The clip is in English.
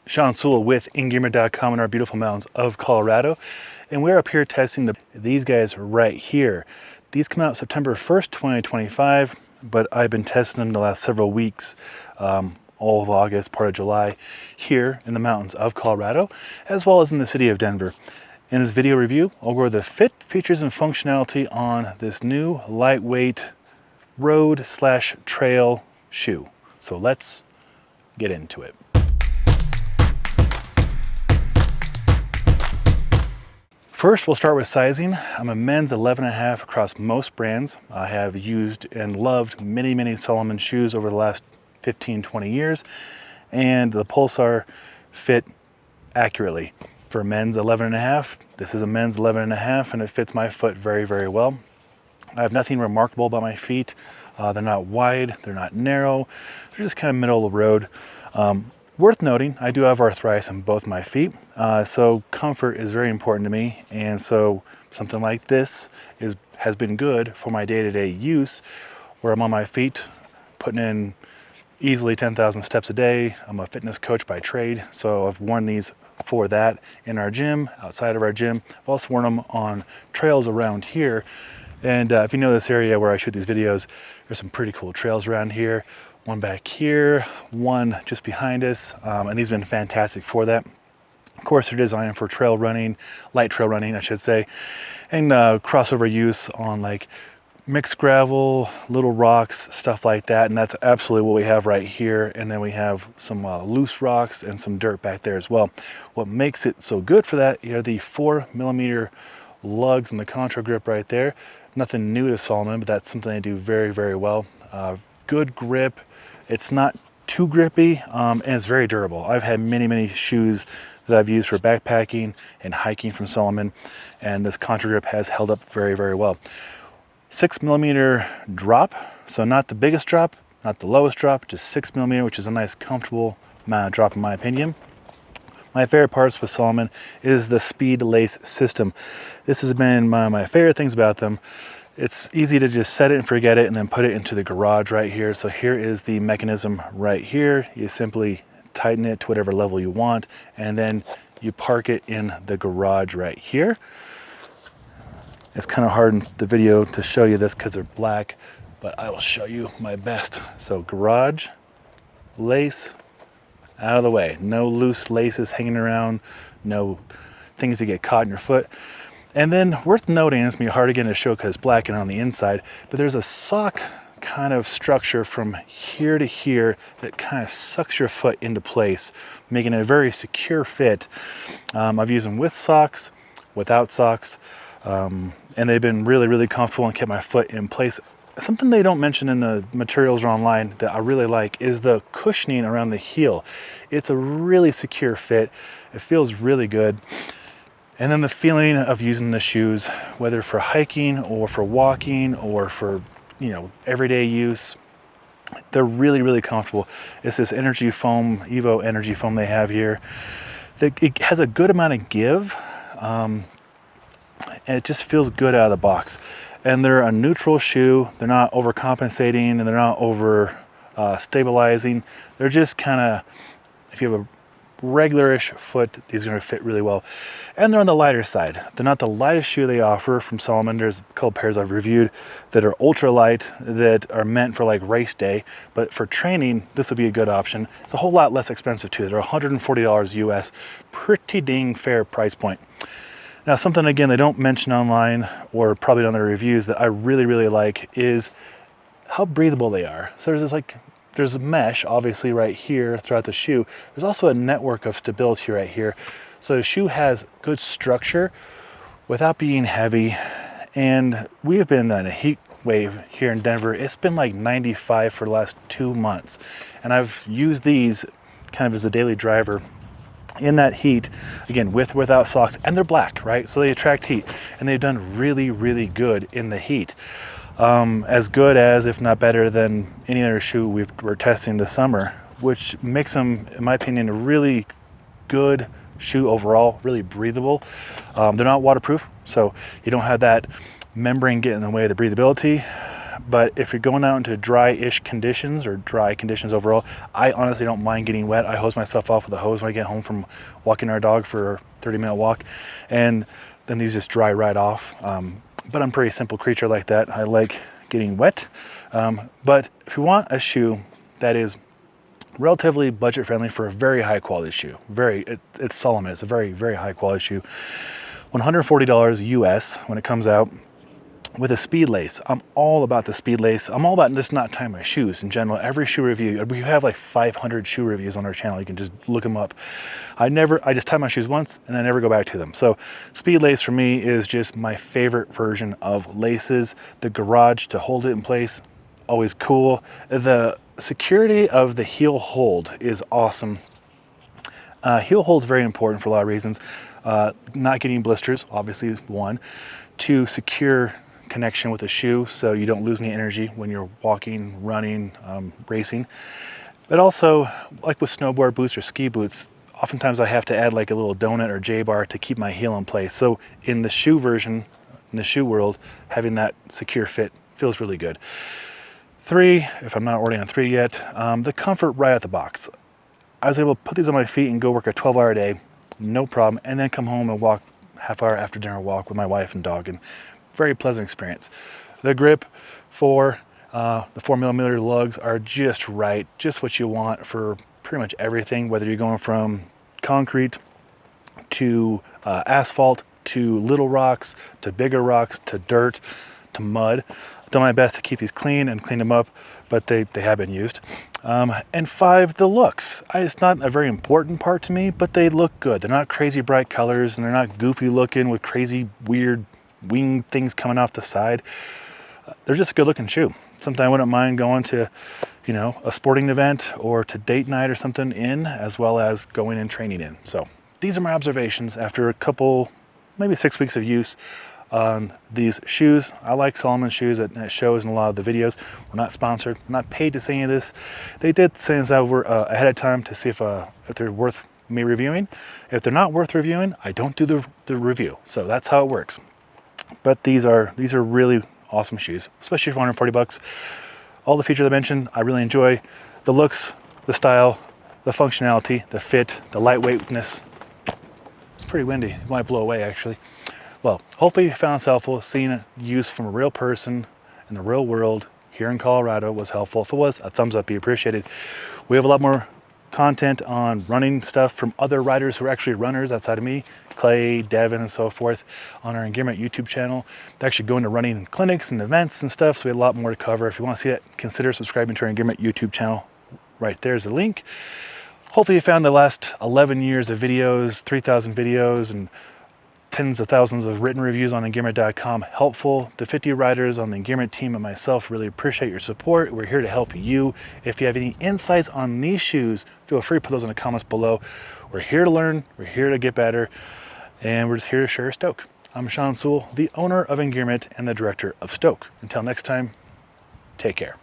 Sean Sewell with Engearment.com in our beautiful mountains of Colorado. And we're up here testing these guys right here. These come out September 1st, 2025, but I've been testing them the last several weeks, all of August, part of July, here in the mountains of Colorado, as well as in the city of Denver. In this video review, I'll go over the fit, features, and functionality on this new lightweight road/trail shoe. So let's get into it. First, we'll start with sizing. I'm a men's 11.5 across most brands. I have used and loved many Salomon shoes over the last 15-20 years, and the Pulsar fit accurately. For men's 11.5, this is a men's 11.5, and it fits my foot very well. I have nothing remarkable about my feet. They're not wide, they're not narrow, they're just kind of middle of the road. Worth noting, I do have arthritis in both my feet, so comfort is very important to me, and so something like this has been good for my day-to-day use, where I'm on my feet, putting in easily 10,000 steps a day. I'm a fitness coach by trade, so I've worn these for that in our gym, outside of our gym. I've also worn them on trails around here, and if you know this area where I shoot these videos, there's some pretty cool trails around here. One back here, one just behind us, and these have been fantastic for that. Of course, they're designed for trail running, light trail running, I should say, and crossover use on like mixed gravel, little rocks, stuff like that, and that's absolutely what we have right here. And then we have some loose rocks and some dirt back there as well. What makes it so good for that are the 4mm lugs and the contra grip right there. Nothing new to Salomon, but that's something they do very well. Good grip. It's not too grippy, and it's very durable. I've had many shoes that I've used for backpacking and hiking from Salomon, and this contra grip has held up very well. 6mm drop, so not the biggest drop, not the lowest drop, just 6mm, which is a nice comfortable amount of drop in my opinion. My favorite parts with Salomon is the speed lace system. This has been my favorite things about them. It's easy to just set it and forget it and then put it into the garage right here. So here is the mechanism right here. You simply tighten it to whatever level you want, and then you park it in the garage right here. It's kind of hard in the video to show you this because they're black, but I will show you my best. So garage, lace, out of the way. No loose laces hanging around, no things that get caught in your foot. And then worth noting, it's gonna be hard again to show because it's black and on the inside, but there's a sock kind of structure from here to here that kind of sucks your foot into place, making it a very secure fit. I've used them with socks, without socks, and they've been really comfortable and kept my foot in place. Something they don't mention in the materials or online that I really like is the cushioning around the heel. It's a really secure fit. It feels really good. And then the feeling of using the shoes, whether for hiking or for walking or for, everyday use, they're really comfortable. It's this energy foam, Evo energy foam they have here. It has a good amount of give, and it just feels good out of the box. And they're a neutral shoe. They're not overcompensating and they're not over stabilizing. They're just kind of, if you have a regular-ish foot, these are going to fit really well. And they're on the lighter side. They're not the lightest shoe they offer from Salomon. There's a couple pairs I've reviewed that are ultra light, that are meant for like race day, but for training this would be a good option. It's a whole lot less expensive too. They're $140 US. Pretty dang fair price point. Now, something again they don't mention online or probably on their reviews that I really like is how breathable they are. So there's a mesh obviously right here throughout the shoe. There's also a network of stability right here. So the shoe has good structure without being heavy. And we have been in a heat wave here in Denver. It's been like 95 for the last 2 months. And I've used these kind of as a daily driver in that heat, again, with or without socks, and they're black, right? So they attract heat, and they've done really good in the heat. As good as, if not better than, any other shoe we're testing this summer, which makes them, in my opinion, a really good shoe overall, really breathable. They're not waterproof, so you don't have that membrane get in the way of the breathability, but if you're going out into dry-ish conditions or dry conditions overall, I honestly don't mind getting wet. I hose myself off with a hose when I get home from walking our dog for a 30-minute walk, and then these just dry right off. But I'm a pretty simple creature like that. I like getting wet. But if you want a shoe that is relatively budget friendly for a very high quality shoe, it's Salomon. It's a very, very high quality shoe. $140 US when it comes out, with a speed lace. I'm all about the speed lace. I'm all about just not tying my shoes in general. Every shoe review, we have like 500 shoe reviews on our channel. You can just look them up. I just tie my shoes once and I never go back to them. So speed lace for me is just my favorite version of laces. The garage to hold it in place, always cool. The security of the heel hold is awesome. Heel hold is very important for a lot of reasons. Not getting blisters, obviously, is one. To secure connection with the shoe so you don't lose any energy when you're walking, running, racing. But also, like with snowboard boots or ski boots, oftentimes I have to add like a little donut or J-bar to keep my heel in place. So in the shoe version, in the shoe world, having that secure fit feels really good. 3, if I'm not already on 3 yet, the comfort right out the box. I was able to put these on my feet and go work a 12-hour day, no problem, and then come home and walk half-hour after dinner walk with my wife and dog, and very pleasant experience. The grip for the 4mm lugs are just right, just what you want for pretty much everything, whether you're going from concrete to asphalt to little rocks to bigger rocks to dirt to mud. I've done my best to keep these clean and clean them up, but they have been used. And 5, the looks. It's not a very important part to me, but they look good. They're not crazy bright colors and they're not goofy looking with crazy weird wing things coming off the side. They're just a good looking shoe. Something I wouldn't mind going to, you know, a sporting event or to date night or something in, as well as going and training in. So these are my observations after a couple, maybe 6 weeks of use on these shoes. I like Salomon shoes. That shows in a lot of the videos. We're not sponsored. We're not paid to say any of this. They did send us over ahead of time to see if they're worth me reviewing. If they're not worth reviewing, I don't do the review. So that's how it works. But these are really awesome shoes, especially for 140 bucks. All the features I mentioned, I really enjoy. The looks, the style, the functionality, the fit, the lightweightness. It's pretty windy. It might blow away actually. Well, hopefully you found this helpful. Seeing it used from a real person in the real world here in Colorado was helpful. If it was, a thumbs up be appreciated. We have a lot more content on running stuff from other riders who are actually runners outside of me, Clay, Devin, and so forth, on our Engearment YouTube channel. They're actually going to running clinics and events and stuff, so we have a lot more to cover. If you want to see that, consider subscribing to our Engearment YouTube channel. Right there's the link. Hopefully you found the last 11 years of videos, 3,000 videos, and tens of thousands of written reviews on Engearment.com helpful. The 50 riders on the Engearment team and myself really appreciate your support. We're here to help you. If you have any insights on these shoes, feel free to put those in the comments below. We're here to learn, we're here to get better, and we're just here to share Stoke. I'm Sean Sewell, the owner of Engearment and the director of Stoke. Until next time, take care.